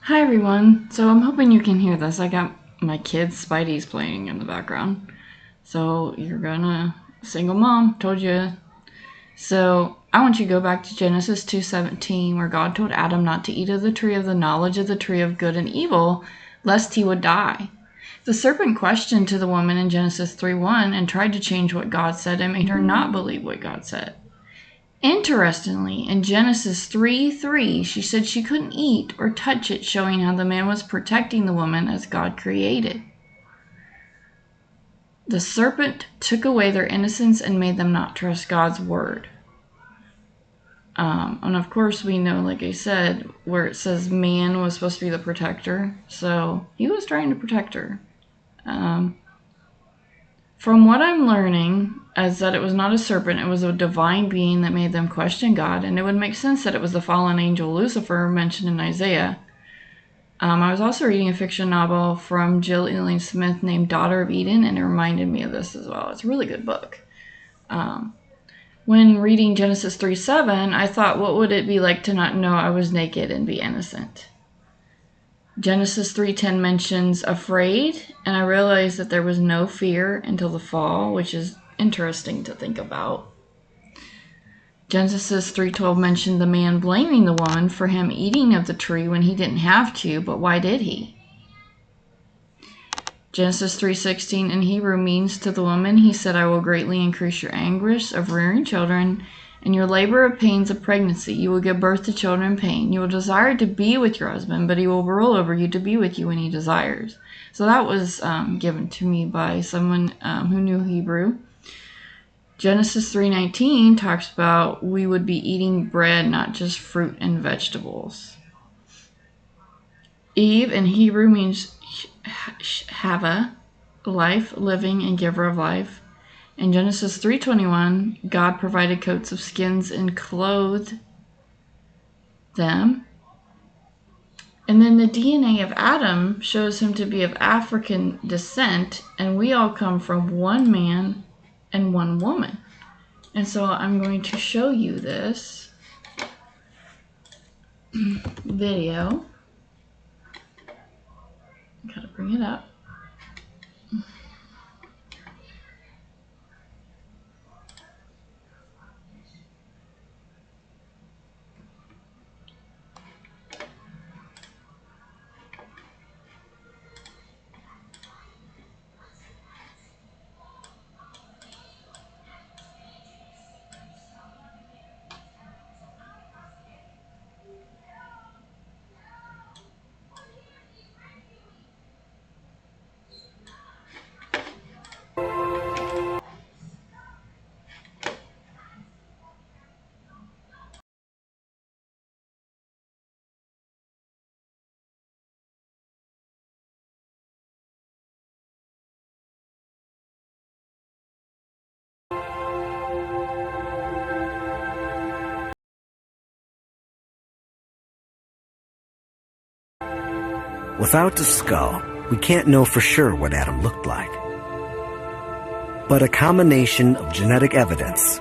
Hi everyone. So I'm hoping you can hear this. I got my kids' Spidey's playing in the background. So you're gonna single mom, told you. So I want you to go back to Genesis 2:17, where God told Adam not to eat of the tree of the knowledge of the tree of good and evil, lest he would die. The serpent questioned to the woman in Genesis 3:1 and tried to change what God said and made her not believe what God said. Interestingly, in Genesis 3:3, she said she couldn't eat or touch it, showing how the man was protecting the woman as God created. The serpent took away their innocence and made them not trust God's word. And of course, we know, like I said, where it says man was supposed to be the protector, so he was trying to protect her. From what I'm learning is that it was not a serpent, it was a divine being that made them question God, and it would make sense that it was the fallen angel Lucifer mentioned in Isaiah. I was also reading a fiction novel from Jill Eileen Smith named Daughter of Eden, and it reminded me of this as well. It's a really good book. When reading Genesis 3:7, I thought, what would it be like to not know I was naked and be innocent? Genesis 3:10 mentions afraid, and I realized that there was no fear until the fall, which is interesting to think about. Genesis 3:12 mentioned the man blaming the woman for him eating of the tree when he didn't have to, but why did he? Genesis 3:16 in Hebrew means to the woman, he said, I will greatly increase your anguish of rearing children and your labor of pains of pregnancy. You will give birth to children in pain. You will desire to be with your husband, but he will rule over you to be with you when he desires. So that was given to me by someone who knew Hebrew. Genesis 3:19 talks about we would be eating bread, not just fruit and vegetables. Eve in Hebrew means Hava, life, living, and giver of life. In Genesis 3:21, God provided coats of skins and clothed them. And then the DNA of Adam shows him to be of African descent, and we all come from one man and one woman. And so I'm going to show you this video. Gotta bring it up. Without the skull, we can't know for sure what Adam looked like. But a combination of genetic evidence,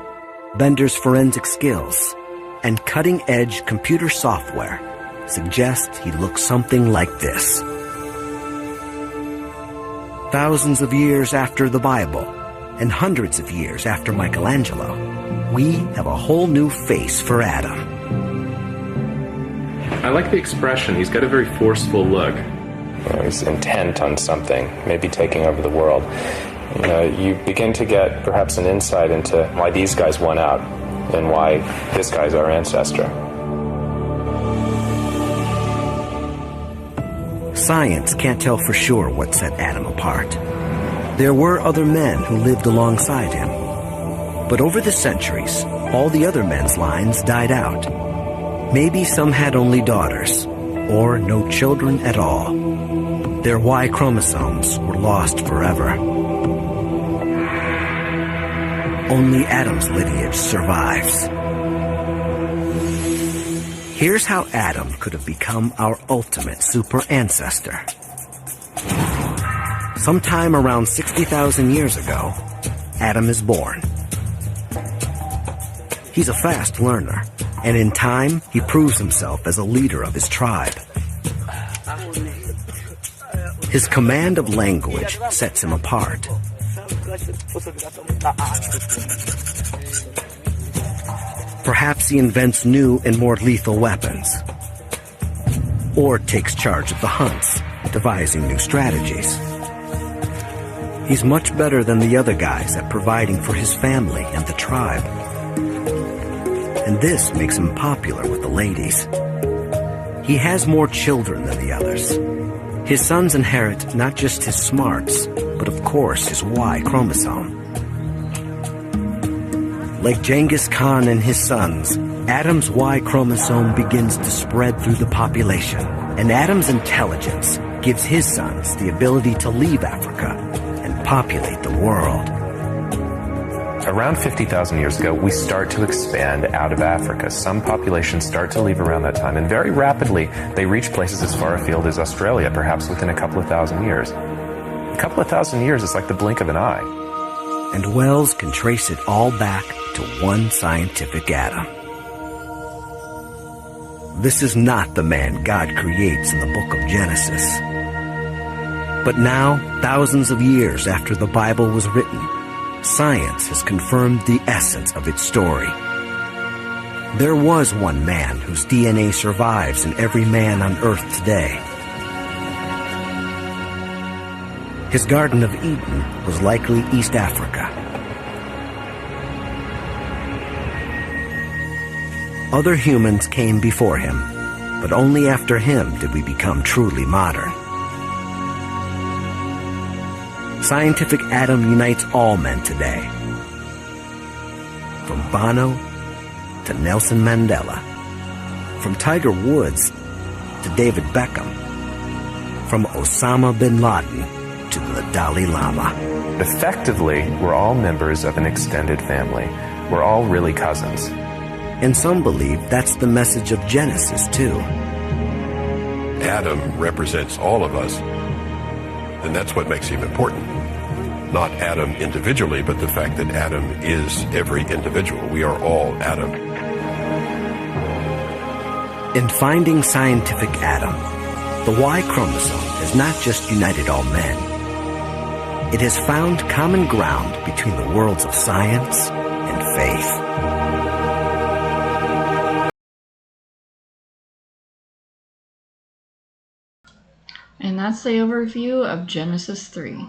Bender's forensic skills, and cutting-edge computer software suggests he looked something like this. Thousands of years after the Bible, and hundreds of years after Michelangelo, we have a whole new face for Adam. I like the expression. He's got a very forceful look. He's intent on something, maybe taking over the world. You begin to get perhaps an insight into why these guys won out and why this guy's our ancestor. Science can't tell for sure what set Adam apart. There were other men who lived alongside him. But over the centuries, all the other men's lines died out. Maybe some had only daughters, or no children at all. Their Y chromosomes were lost forever. Only Adam's lineage survives. Here's how Adam could have become our ultimate super ancestor. Sometime around 60,000 years ago, Adam is born. He's a fast learner, and in time, he proves himself as a leader of his tribe. His command of language sets him apart. Perhaps he invents new and more lethal weapons, or takes charge of the hunts, devising new strategies. He's much better than the other guys at providing for his family and the tribe. And this makes him popular with the ladies. He has more children than the others. His sons inherit not just his smarts, but of course his Y chromosome. Like Genghis Khan and his sons, Adam's Y chromosome begins to spread through the population, and Adam's intelligence gives his sons the ability to leave Africa and populate the world. Around 50,000 years ago, we start to expand out of Africa. Some populations start to leave around that time, and very rapidly they reach places as far afield as Australia, perhaps within a couple of thousand years. A couple of thousand years is like the blink of an eye. And Wells can trace it all back to one scientific Adam. This is not the man God creates in the book of Genesis. But now, thousands of years after the Bible was written, science has confirmed the essence of its story. There was one man whose DNA survives in every man on Earth today. His Garden of Eden was likely East Africa. Other humans came before him, but only after him did we become truly modern. Scientific Adam unites all men today. From Bono to Nelson Mandela. From Tiger Woods to David Beckham. From Osama bin Laden to the Dalai Lama. Effectively, we're all members of an extended family. We're all really cousins. And some believe that's the message of Genesis, too. Adam represents all of us, and that's what makes him important. Not Adam individually, but the fact that Adam is every individual. We are all Adam. In finding scientific Adam, the Y chromosome has not just united all men. It has found common ground between the worlds of science and faith. And that's the overview of Genesis 3.